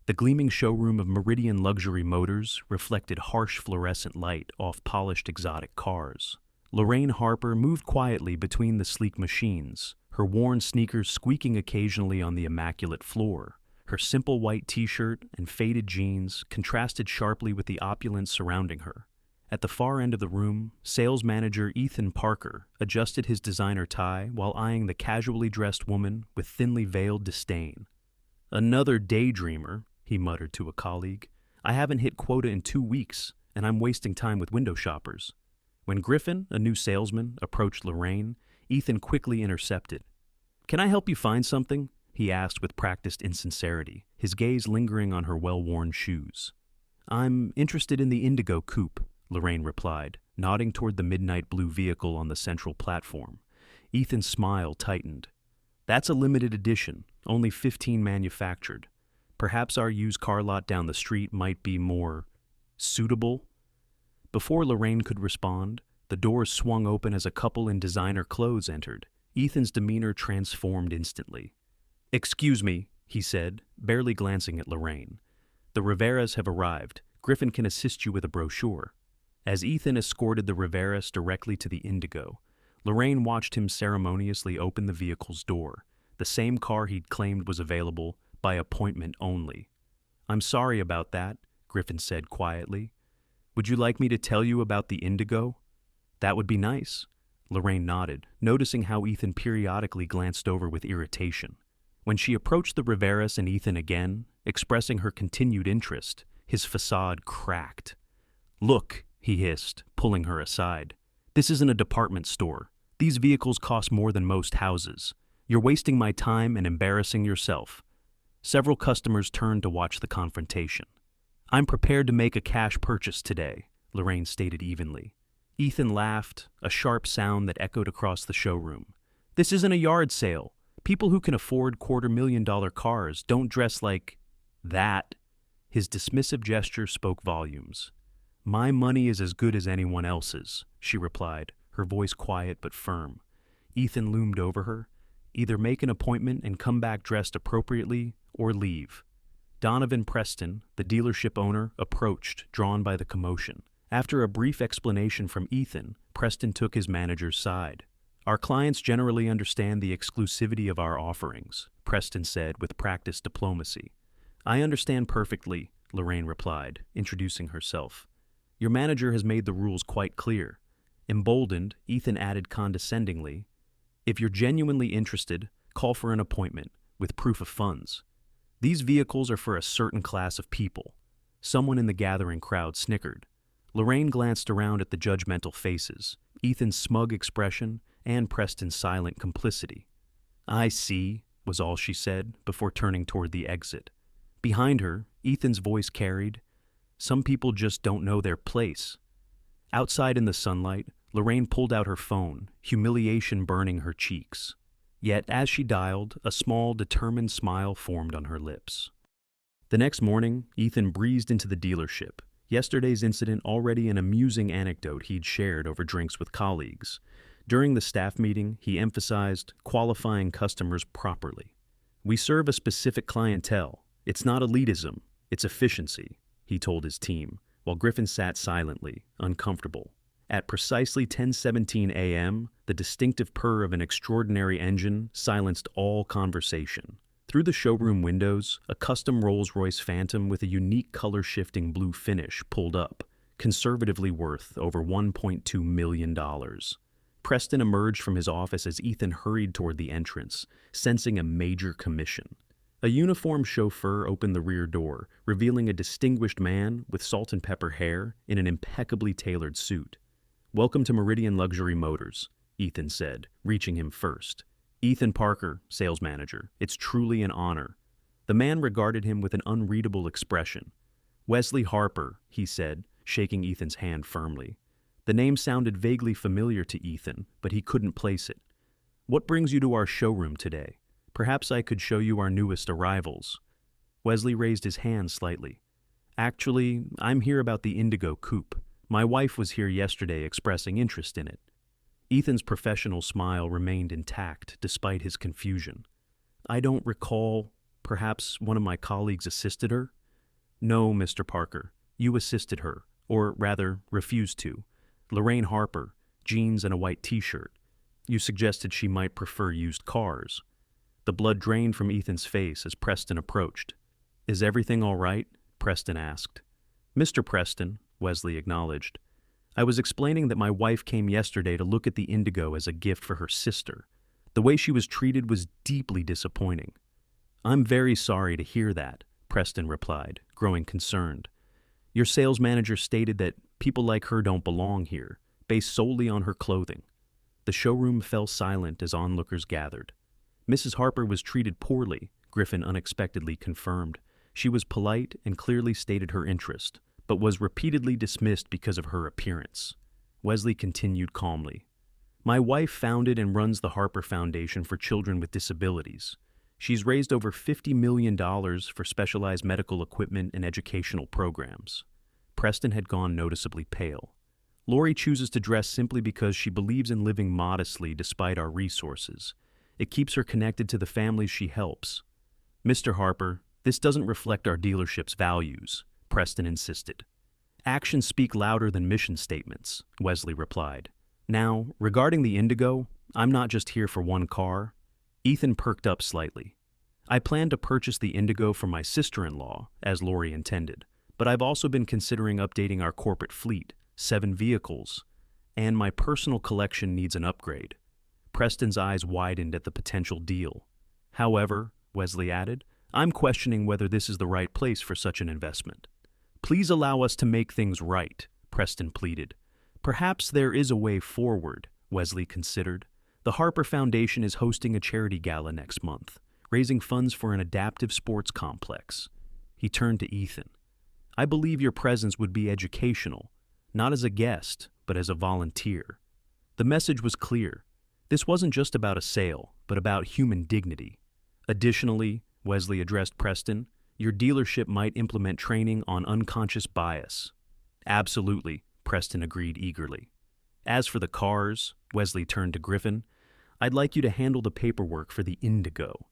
The gleaming showroom of Meridian Luxury Motors reflected harsh fluorescent light off polished exotic cars. Lorraine Harper moved quietly between the sleek machines, her worn sneakers squeaking occasionally on the immaculate floor. Her simple white t-shirt and faded jeans contrasted sharply with the opulence surrounding her. At the far end of the room, sales manager Ethan Parker adjusted his designer tie while eyeing the casually dressed woman with thinly veiled disdain. "Another daydreamer," he muttered to a colleague. "I haven't hit quota in 2 weeks, and I'm wasting time with window shoppers." When Griffin, a new salesman, approached Lorraine, Ethan quickly intercepted. "Can I help you find something?" he asked with practiced insincerity, his gaze lingering on her well-worn shoes. "I'm interested in the Indigo Coupe," Lorraine replied, nodding toward the midnight blue vehicle on the central platform. Ethan's smile tightened. "That's a limited edition, only 15 manufactured. Perhaps our used car lot down the street might be more suitable?" Before Lorraine could respond, the doors swung open as a couple in designer clothes entered. Ethan's demeanor transformed instantly. "Excuse me," he said, barely glancing at Lorraine. "The Riveras have arrived. Griffin can assist you with a brochure." As Ethan escorted the Riveras directly to the Indigo, Lorraine watched him ceremoniously open the vehicle's door, the same car he'd claimed was available by appointment only. "I'm sorry about that," Griffin said quietly. "Would you like me to tell you about the Indigo?" "That would be nice." Lorraine nodded, noticing how Ethan periodically glanced over with irritation. When she approached the Riveras and Ethan again, expressing her continued interest, his facade cracked. "Look," he hissed, pulling her aside. "This isn't a department store. These vehicles cost more than most houses. You're wasting my time and embarrassing yourself." Several customers turned to watch the confrontation. "I'm prepared to make a cash purchase today," Lorraine stated evenly. Ethan laughed, a sharp sound that echoed across the showroom. "This isn't a yard sale. People who can afford $250,000 cars don't dress like that." His dismissive gesture spoke volumes. "My money is as good as anyone else's," she replied, her voice quiet but firm. Ethan loomed over her. "Either make an appointment and come back dressed appropriately, or leave." Donovan Preston, the dealership owner, approached, drawn by the commotion. After a brief explanation from Ethan, Preston took his manager's side. "Our clients generally understand the exclusivity of our offerings," Preston said with practiced diplomacy. "I understand perfectly," Lorraine replied, introducing herself. "Your manager has made the rules quite clear." Emboldened, Ethan added condescendingly, "If you're genuinely interested, call for an appointment, with proof of funds. These vehicles are for a certain class of people." Someone in the gathering crowd snickered. Lorraine glanced around at the judgmental faces, Ethan's smug expression, and Preston's silent complicity. "I see," was all she said, before turning toward the exit. Behind her, Ethan's voice carried, "Some people just don't know their place." Outside in the sunlight, Lorraine pulled out her phone, humiliation burning her cheeks. Yet, as she dialed, a small, determined smile formed on her lips. The next morning, Ethan breezed into the dealership, yesterday's incident already an amusing anecdote he'd shared over drinks with colleagues. During the staff meeting, he emphasized qualifying customers properly. "We serve a specific clientele. It's not elitism, it's efficiency," he told his team, while Griffin sat silently, uncomfortable. At precisely 10:17 a.m., the distinctive purr of an extraordinary engine silenced all conversation. Through the showroom windows, a custom Rolls-Royce Phantom with a unique color-shifting blue finish pulled up, conservatively worth over $1.2 million. Preston emerged from his office as Ethan hurried toward the entrance, sensing a major commission. A uniformed chauffeur opened the rear door, revealing a distinguished man with salt and pepper hair in an impeccably tailored suit. "Welcome to Meridian Luxury Motors," Ethan said, reaching him first. "Ethan Parker, sales manager. It's truly an honor." The man regarded him with an unreadable expression. "Wesley Harper," he said, shaking Ethan's hand firmly. The name sounded vaguely familiar to Ethan, but he couldn't place it. "What brings you to our showroom today? Perhaps I could show you our newest arrivals." Wesley raised his hand slightly. "Actually, I'm here about the Indigo Coupe. My wife was here yesterday expressing interest in it." Ethan's professional smile remained intact despite his confusion. "I don't recall." Perhaps one of my colleagues assisted her? No, Mr. Parker. You assisted her, or rather, refused to. Lorraine Harper, jeans and a white t-shirt. You suggested she might prefer used cars. The blood drained from Ethan's face as Preston approached. Is everything all right? Preston asked. Mr. Preston, Wesley acknowledged. I was explaining that my wife came yesterday to look at the indigo as a gift for her sister. The way she was treated was deeply disappointing. I'm very sorry to hear that, Preston replied, growing concerned. Your sales manager stated that people like her don't belong here, based solely on her clothing. The showroom fell silent as onlookers gathered. Mrs. Harper was treated poorly, Griffin unexpectedly confirmed. She was polite and clearly stated her interest, but was repeatedly dismissed because of her appearance. Wesley continued calmly. My wife founded and runs the Harper Foundation for Children with Disabilities. She's raised over $50 million for specialized medical equipment and educational programs. Preston had gone noticeably pale. Lori chooses to dress simply because she believes in living modestly despite our resources. It keeps her connected to the families she helps. Mr. Harper, this doesn't reflect our dealership's values, Preston insisted. Actions speak louder than mission statements, Wesley replied. Now, regarding the indigo, I'm not just here for one car. Ethan perked up slightly. I plan to purchase the indigo for my sister-in-law, as Lori intended, but I've also been considering updating our corporate fleet, 7 vehicles, and my personal collection needs an upgrade. Preston's eyes widened at the potential deal. However, Wesley added, I'm questioning whether this is the right place for such an investment. Please allow us to make things right, Preston pleaded. Perhaps there is a way forward, Wesley considered. The Harper Foundation is hosting a charity gala next month, raising funds for an adaptive sports complex. He turned to Ethan. I believe your presence would be educational, not as a guest, but as a volunteer. The message was clear. This wasn't just about a sale, but about human dignity. Additionally, Wesley addressed Preston, your dealership might implement training on unconscious bias. Absolutely, Preston agreed eagerly. As for the cars, Wesley turned to Griffin, I'd like you to handle the paperwork for the indigo.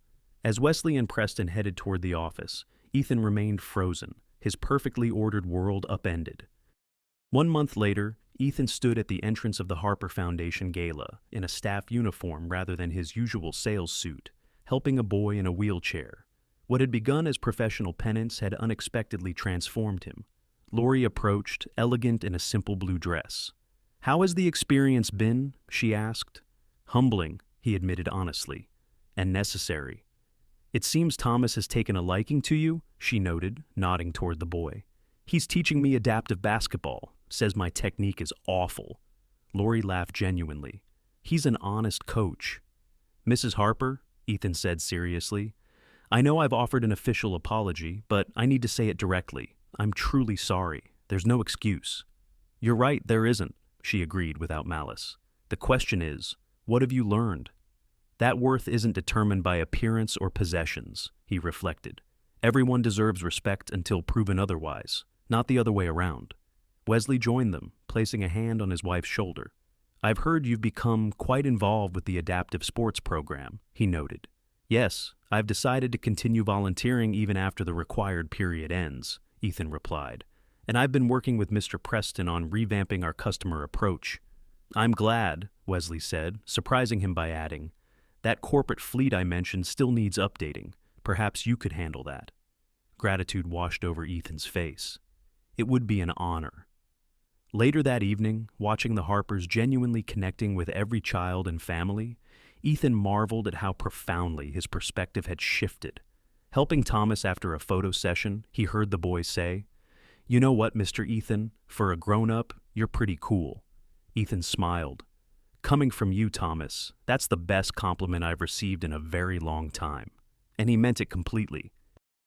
As Wesley and Preston headed toward the office, Ethan remained frozen, his perfectly ordered world upended. 1 month later, Ethan stood at the entrance of the Harper Foundation gala in a staff uniform rather than his usual sales suit, helping a boy in a wheelchair. What had begun as professional penance had unexpectedly transformed him. Lori approached, elegant in a simple blue dress. How has the experience been? She asked. Humbling, he admitted honestly, and necessary. It seems Thomas has taken a liking to you, she noted, nodding toward the boy. He's teaching me adaptive basketball, says my technique is awful. Lori laughed genuinely. He's an honest coach. Mrs. Harper, Ethan said seriously, I know I've offered an official apology, but I need to say it directly. I'm truly sorry. There's no excuse. You're right, there isn't, she agreed without malice. The question is, what have you learned? That worth isn't determined by appearance or possessions, he reflected. Everyone deserves respect until proven otherwise, not the other way around. Wesley joined them, placing a hand on his wife's shoulder. I've heard you've become quite involved with the adaptive sports program, he noted. Yes, I've decided to continue volunteering even after the required period ends, Ethan replied. And I've been working with Mr. Preston on revamping our customer approach. I'm glad, Wesley said, surprising him by adding, that corporate fleet I mentioned still needs updating. Perhaps you could handle that. Gratitude washed over Ethan's face. It would be an honor. Later that evening, watching the Harpers genuinely connecting with every child and family, Ethan marveled at how profoundly his perspective had shifted. Helping Thomas after a photo session, he heard the boy say, You know what, Mr. Ethan? For a grown-up, you're pretty cool. Ethan smiled. Coming from you, Thomas, that's the best compliment I've received in a very long time. And he meant it completely.